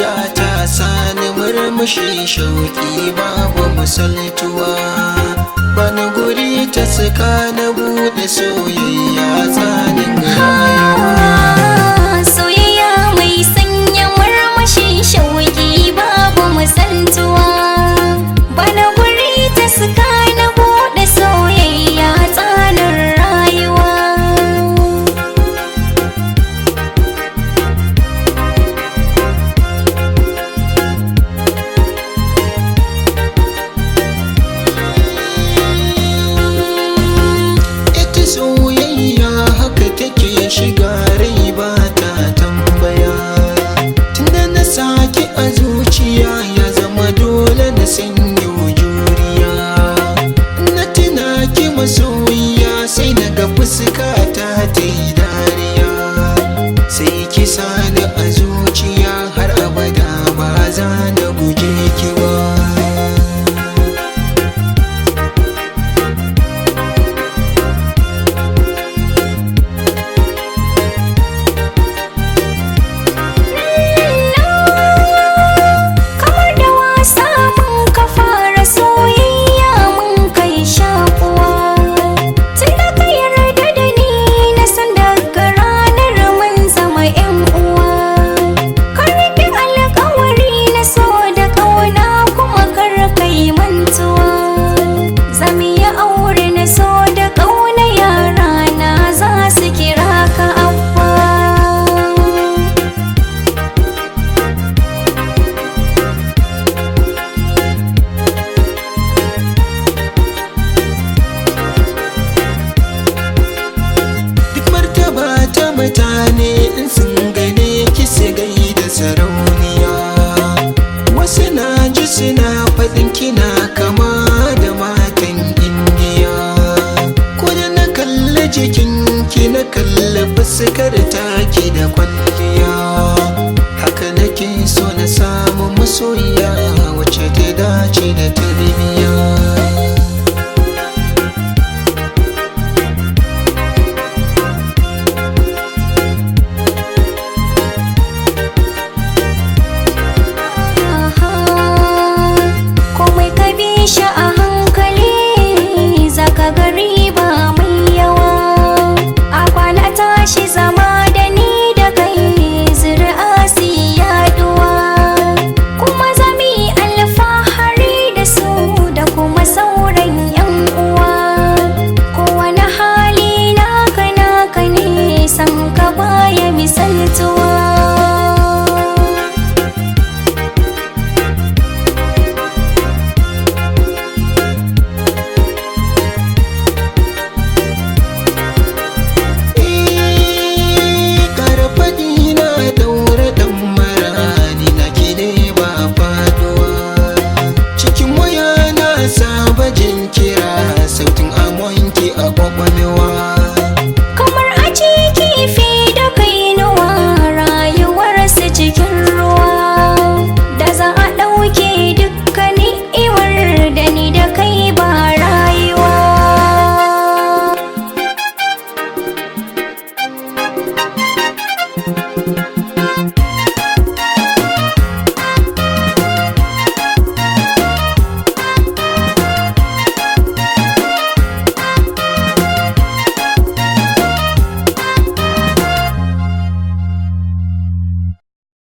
soyayya ta sani murmushi shauki babu misaltuwa bani guri ta saka na bude soyayya tsanin rayuwa soyayya mai sanya murmushi shauki babu misaltuwa bani guri ta saka na bude soyayya tsanin rayuwa soyayya haka take shiga rai ba ta tambaya tunda na saki a zuciya ya zama dole na sanyo juriya na tuna ki masoyiya sai na ga fuska ta yi dariya sai ki sani a zuciya har abada ba za na guje ki ba mutane in sun gane ki su gai da sarauniya wasu na ji suna faɗin kina kama da matan indiya ko da na kalli jikinki na kalli fuskar taki da kwalliya haka nake so na samu masoyiya wacce ta dace da tarbiyya